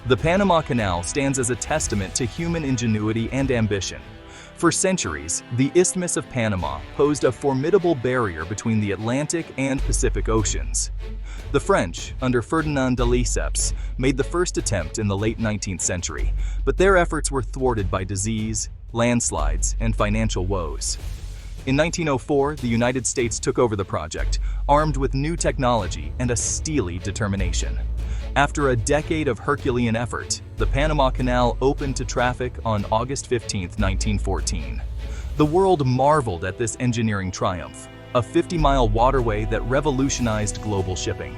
The Panama Canal stands as a testament to human ingenuity and ambition. For centuries, the Isthmus of Panama posed a formidable barrier between the Atlantic and Pacific Oceans. The French, under Ferdinand de Lesseps, made the first attempt in the late 19th century, but their efforts were thwarted by disease, landslides, and financial woes. In 1904, the United States took over the project, armed with new technology and a steely determination. After a decade of Herculean effort, the Panama Canal opened to traffic on August 15, 1914. The world marveled at this engineering triumph, a 50-mile waterway that revolutionized global shipping.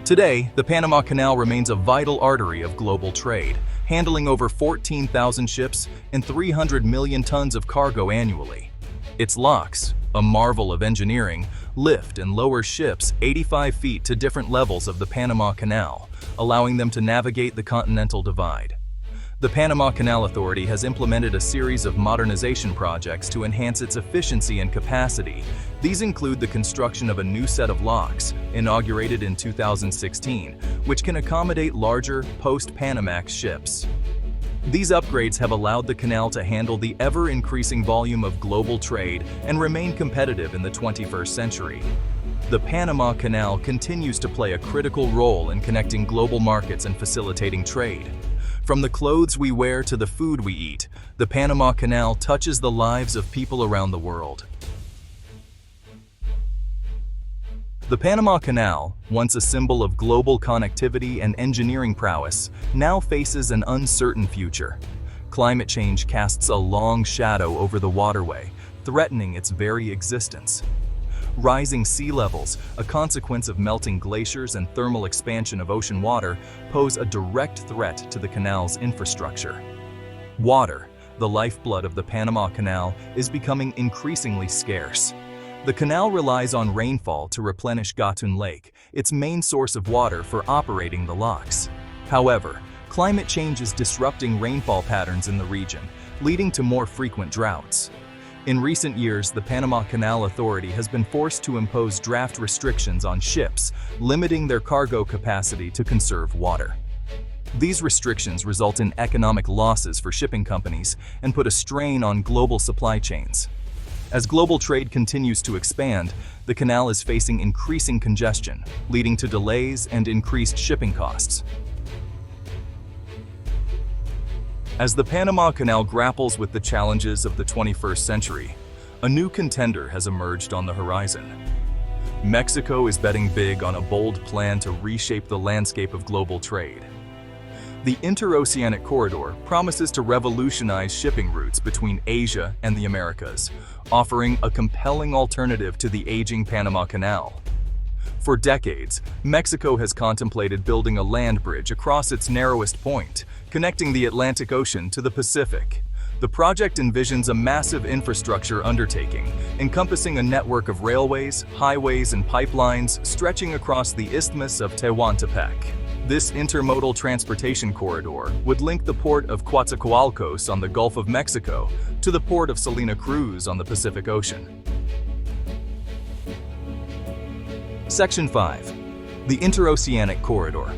Today, the Panama Canal remains a vital artery of global trade, handling over 14,000 ships and 300 million tons of cargo annually. Its locks, a marvel of engineering, lift and lower ships 85 feet to different levels of the Panama Canal, allowing them to navigate the continental divide. The Panama Canal Authority has implemented a series of modernization projects to enhance its efficiency and capacity. These include the construction of a new set of locks, inaugurated in 2016, which can accommodate larger post-Panamax ships. These upgrades have allowed the canal to handle the ever-increasing volume of global trade and remain competitive in the 21st century. The Panama Canal continues to play a critical role in connecting global markets and facilitating trade. From the clothes we wear to the food we eat, the Panama Canal touches the lives of people around the world. The Panama Canal, once a symbol of global connectivity and engineering prowess, now faces an uncertain future. Climate change casts a long shadow over the waterway, threatening its very existence. Rising sea levels, a consequence of melting glaciers and thermal expansion of ocean water, pose a direct threat to the canal's infrastructure. Water, the lifeblood of the Panama Canal, is becoming increasingly scarce. The canal relies on rainfall to replenish Gatun Lake, its main source of water for operating the locks. However, climate change is disrupting rainfall patterns in the region, leading to more frequent droughts. In recent years, the Panama Canal Authority has been forced to impose draft restrictions on ships, limiting their cargo capacity to conserve water. These restrictions result in economic losses for shipping companies and put a strain on global supply chains. As global trade continues to expand, the canal is facing increasing congestion, leading to delays and increased shipping costs. As the Panama Canal grapples with the challenges of the 21st century, a new contender has emerged on the horizon. Mexico is betting big on a bold plan to reshape the landscape of global trade. The Interoceanic Corridor promises to revolutionize shipping routes between Asia and the Americas, offering a compelling alternative to the aging Panama Canal. For decades, Mexico has contemplated building a land bridge across its narrowest point, connecting the Atlantic Ocean to the Pacific. The project envisions a massive infrastructure undertaking, encompassing a network of railways, highways, and pipelines stretching across the Isthmus of Tehuantepec. This intermodal transportation corridor would link the port of Coatzacoalcos on the Gulf of Mexico to the port of Salina Cruz on the Pacific Ocean. Section 5. The Interoceanic Corridor.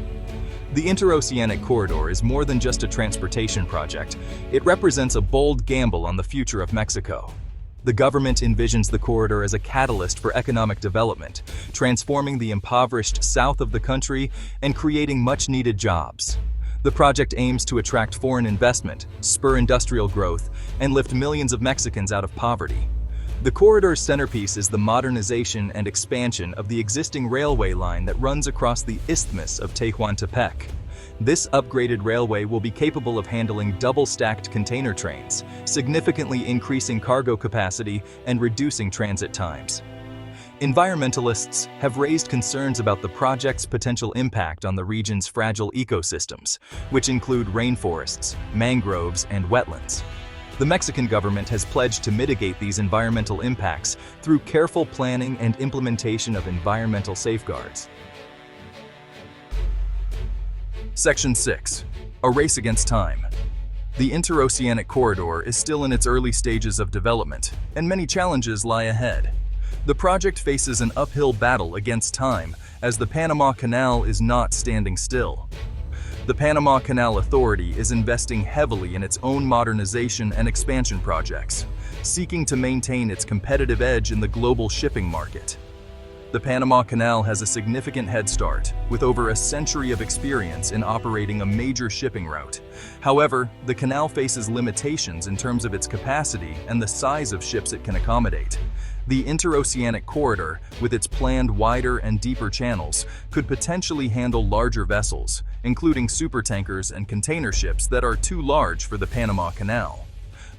The Interoceanic Corridor is more than just a transportation project. It represents a bold gamble on the future of Mexico. The government envisions the corridor as a catalyst for economic development, transforming the impoverished south of the country and creating much-needed jobs. The project aims to attract foreign investment, spur industrial growth, and lift millions of Mexicans out of poverty. The corridor's centerpiece is the modernization and expansion of the existing railway line that runs across the Isthmus of Tehuantepec. This upgraded railway will be capable of handling double-stacked container trains, significantly increasing cargo capacity and reducing transit times. Environmentalists have raised concerns about the project's potential impact on the region's fragile ecosystems, which include rainforests, mangroves, and wetlands. The Mexican government has pledged to mitigate these environmental impacts through careful planning and implementation of environmental safeguards. Section 6. A race against time. The Interoceanic Corridor is still in its early stages of development, and many challenges lie ahead. The project faces an uphill battle against time, as the Panama Canal is not standing still. The Panama Canal Authority is investing heavily in its own modernization and expansion projects, seeking to maintain its competitive edge in the global shipping market. The Panama Canal has a significant head start, with over a century of experience in operating a major shipping route. However, the canal faces limitations in terms of its capacity and the size of ships it can accommodate. The Interoceanic Corridor, with its planned wider and deeper channels, could potentially handle larger vessels, including supertankers and container ships that are too large for the Panama Canal.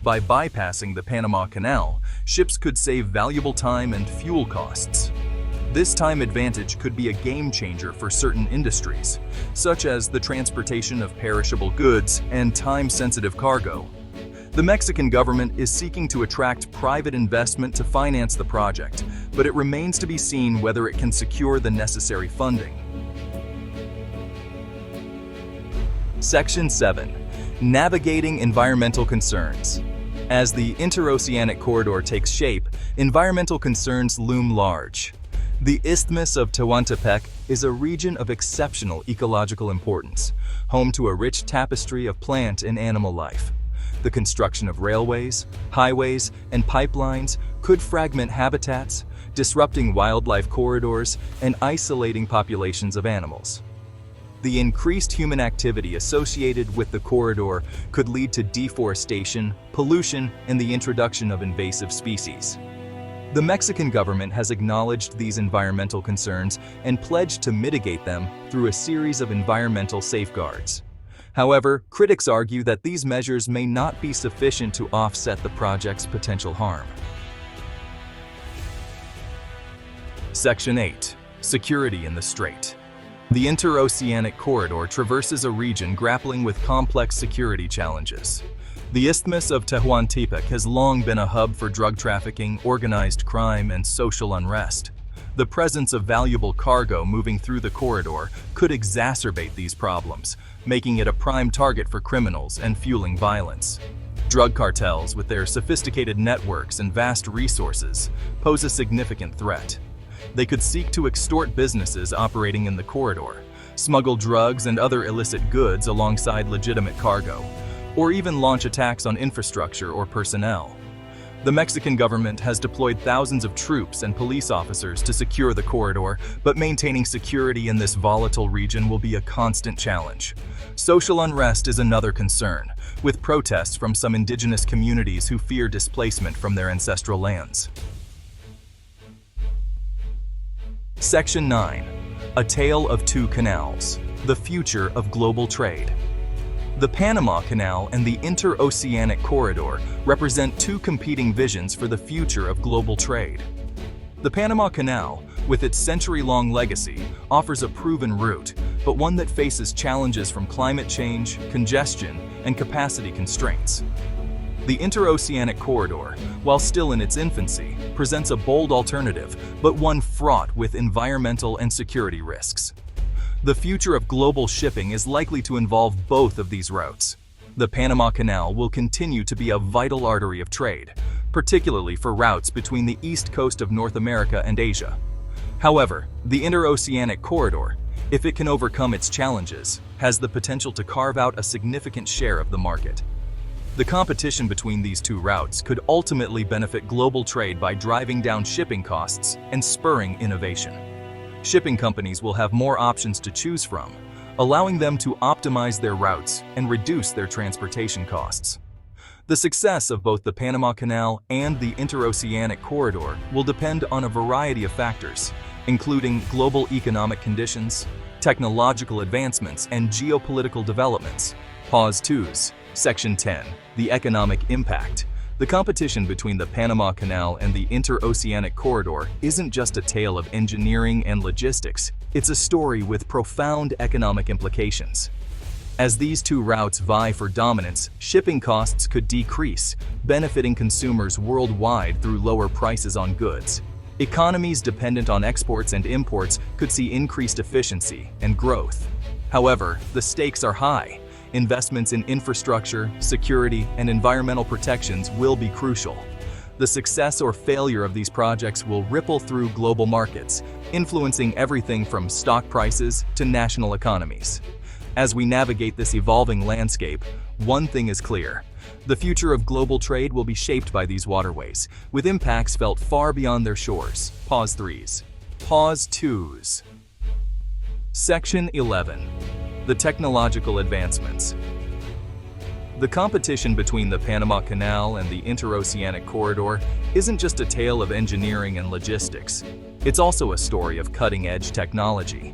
By bypassing the Panama Canal, ships could save valuable time and fuel costs. This time advantage could be a game changer for certain industries, such as the transportation of perishable goods and time-sensitive cargo. The Mexican government is seeking to attract private investment to finance the project, but it remains to be seen whether it can secure the necessary funding. Section 7. Navigating environmental concerns. As the Interoceanic Corridor takes shape, environmental concerns loom large. The Isthmus of Tehuantepec is a region of exceptional ecological importance, home to a rich tapestry of plant and animal life. The construction of railways, highways, and pipelines could fragment habitats, disrupting wildlife corridors and isolating populations of animals. The increased human activity associated with the corridor could lead to deforestation, pollution, and the introduction of invasive species. The Mexican government has acknowledged these environmental concerns and pledged to mitigate them through a series of environmental safeguards. However, critics argue that these measures may not be sufficient to offset the project's potential harm. Section 8. Security in the Strait. The Interoceanic Corridor traverses a region grappling with complex security challenges. The Isthmus of Tehuantepec has long been a hub for drug trafficking, organized crime, and social unrest. The presence of valuable cargo moving through the corridor could exacerbate these problems, making it a prime target for criminals and fueling violence. Drug cartels, with their sophisticated networks and vast resources, pose a significant threat. They could seek to extort businesses operating in the corridor, smuggle drugs and other illicit goods alongside legitimate cargo, or even launch attacks on infrastructure or personnel. The Mexican government has deployed thousands of troops and police officers to secure the corridor, but maintaining security in this volatile region will be a constant challenge. Social unrest is another concern, with protests from some indigenous communities who fear displacement from their ancestral lands. Section 9. A Tale of Two Canals. The Future of Global Trade. The Panama Canal and the Interoceanic Corridor represent two competing visions for the future of global trade. The Panama Canal, with its century-long legacy, offers a proven route, but one that faces challenges from climate change, congestion, and capacity constraints. The Interoceanic Corridor, while still in its infancy, presents a bold alternative, but one fraught with environmental and security risks. The future of global shipping is likely to involve both of these routes. The Panama Canal will continue to be a vital artery of trade, particularly for routes between the east coast of North America and Asia. However, the Interoceanic Corridor, if it can overcome its challenges, has the potential to carve out a significant share of the market. The competition between these two routes could ultimately benefit global trade by driving down shipping costs and spurring innovation. Shipping companies will have more options to choose from, allowing them to optimize their routes and reduce their transportation costs. The success of both the Panama Canal and the Interoceanic Corridor will depend on a variety of factors, including global economic conditions, technological advancements, and geopolitical developments. Pause 2s. Section 10. The Economic Impact. The competition between the Panama Canal and the Interoceanic Corridor isn't just a tale of engineering and logistics, it's a story with profound economic implications. As these two routes vie for dominance, shipping costs could decrease, benefiting consumers worldwide through lower prices on goods. Economies dependent on exports and imports could see increased efficiency and growth. However, the stakes are high. Investments in infrastructure, security, and environmental protections will be crucial. The success or failure of these projects will ripple through global markets, influencing everything from stock prices to national economies. As we navigate this evolving landscape, one thing is clear. The future of global trade will be shaped by these waterways, with impacts felt far beyond their shores. Pause 3s. Pause 2s. Section 11. The technological advancements. The competition between the Panama Canal and the Interoceanic Corridor isn't just a tale of engineering and logistics. It's also a story of cutting-edge technology.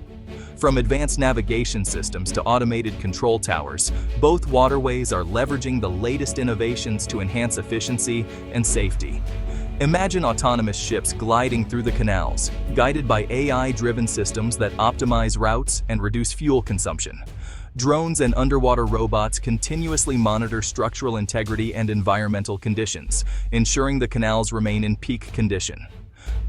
From advanced navigation systems to automated control towers, both waterways are leveraging the latest innovations to enhance efficiency and safety. Imagine autonomous ships gliding through the canals, guided by AI-driven systems that optimize routes and reduce fuel consumption. Drones and underwater robots continuously monitor structural integrity and environmental conditions, ensuring the canals remain in peak condition.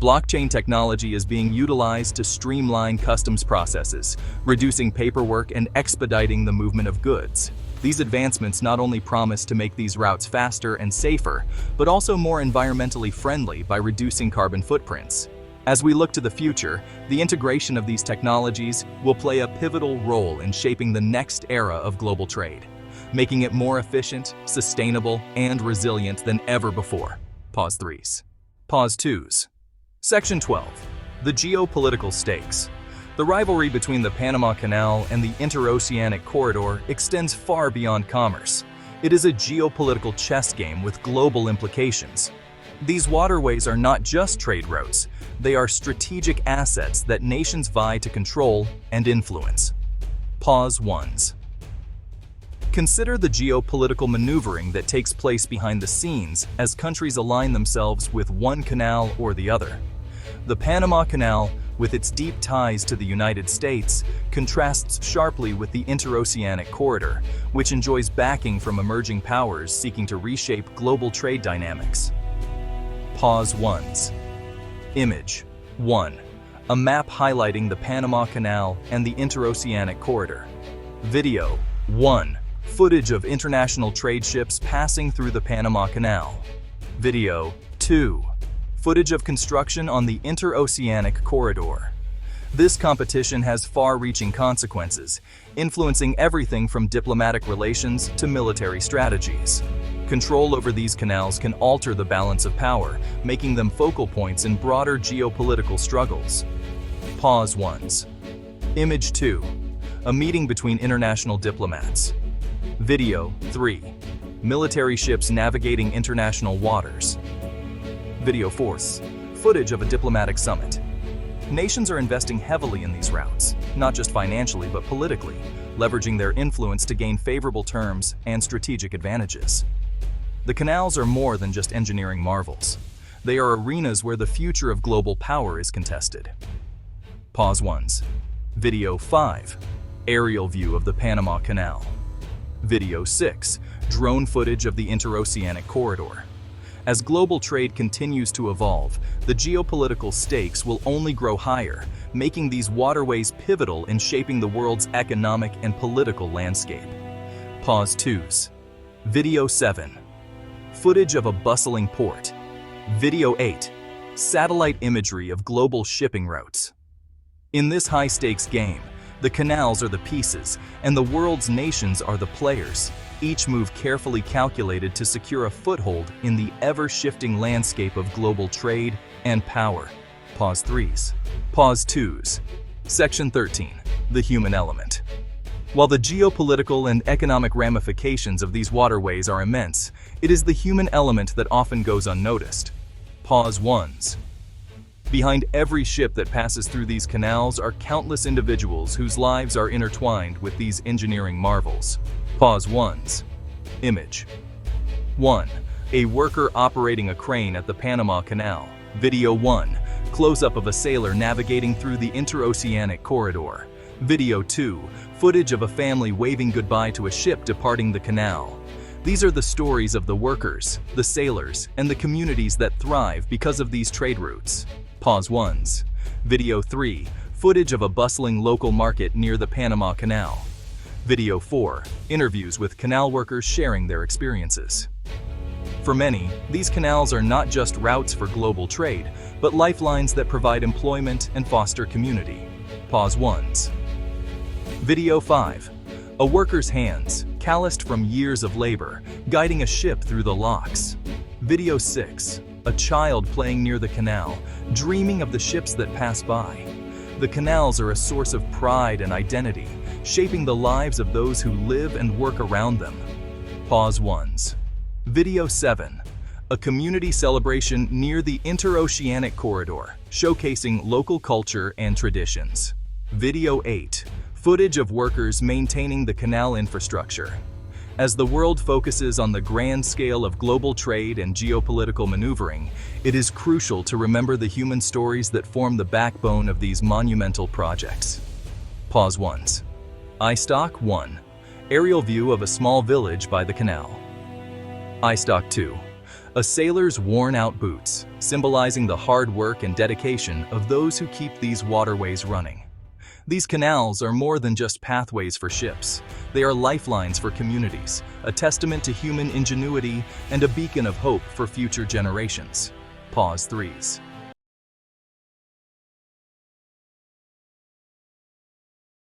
Blockchain technology is being utilized to streamline customs processes, reducing paperwork and expediting the movement of goods. These advancements not only promise to make these routes faster and safer, but also more environmentally friendly by reducing carbon footprints. As we look to the future, the integration of these technologies will play a pivotal role in shaping the next era of global trade, making it more efficient, sustainable, and resilient than ever before. Pause 3s. Pause 2s. Section 12. The Geopolitical Stakes. The rivalry between the Panama Canal and the Interoceanic Corridor extends far beyond commerce. It is a geopolitical chess game with global implications. These waterways are not just trade routes, they are strategic assets that nations vie to control and influence. Pause 1s. Consider the geopolitical maneuvering that takes place behind the scenes as countries align themselves with one canal or the other. The Panama Canal, with its deep ties to the United States, contrasts sharply with the Interoceanic Corridor, which enjoys backing from emerging powers seeking to reshape global trade dynamics. Pause 1s. Image 1. A map highlighting the Panama Canal and the Interoceanic Corridor. Video 1. Footage of international trade ships passing through the Panama Canal. Video 2. Footage of construction on the Interoceanic Corridor. This competition has far-reaching consequences, influencing everything from diplomatic relations to military strategies. Control over these canals can alter the balance of power, making them focal points in broader geopolitical struggles. Pause 1s. Image 2. A meeting between international diplomats. Video 3. Military ships navigating international waters. Video 4. Footage of a diplomatic summit. Nations are investing heavily in these routes, not just financially but politically, leveraging their influence to gain favorable terms and strategic advantages. The canals are more than just engineering marvels. They are arenas where the future of global power is contested. Pause 1s. Video 5. Aerial view of the Panama Canal. Video 6. Drone footage of the Interoceanic Corridor. As global trade continues to evolve, the geopolitical stakes will only grow higher, making these waterways pivotal in shaping the world's economic and political landscape. Pause 2s. Video 7. Footage of a bustling port. Video 8. Satellite imagery of global shipping routes. In this high-stakes game, the canals are the pieces, and the world's nations are the players, each move carefully calculated to secure a foothold in the ever-shifting landscape of global trade and power. Pause 3s. Pause 2s. Section 13. The human element. While the geopolitical and economic ramifications of these waterways are immense, it is the human element that often goes unnoticed. Pause 1s. Behind every ship that passes through these canals are countless individuals whose lives are intertwined with these engineering marvels. Pause 1s. Image 1. A worker operating a crane at the Panama Canal. Video 1. Close-up of a sailor navigating through the Interoceanic Corridor. Video 2. Footage of a family waving goodbye to a ship departing the canal. These are the stories of the workers, the sailors, and the communities that thrive because of these trade routes. Pause 1s. Video 3. Footage of a bustling local market near the Panama Canal. Video 4. Interviews with canal workers sharing their experiences. For many, these canals are not just routes for global trade, but lifelines that provide employment and foster community. Pause 1s. Video 5. A worker's hands, calloused from years of labor, guiding a ship through the locks. Video 6. A child playing near the canal, dreaming of the ships that pass by. The canals are a source of pride and identity, shaping the lives of those who live and work around them. Pause 1s. Video 7. A community celebration near the Interoceanic Corridor, showcasing local culture and traditions. Video 8. Footage of workers maintaining the canal infrastructure. As the world focuses on the grand scale of global trade and geopolitical maneuvering, it is crucial to remember the human stories that form the backbone of these monumental projects. Pause 1s. Istock 1. Aerial view of a small village by the canal. Istock 2. A sailor's worn-out boots, symbolizing the hard work and dedication of those who keep these waterways running. These canals are more than just pathways for ships. They are lifelines for communities, a testament to human ingenuity and a beacon of hope for future generations. Pause 3s.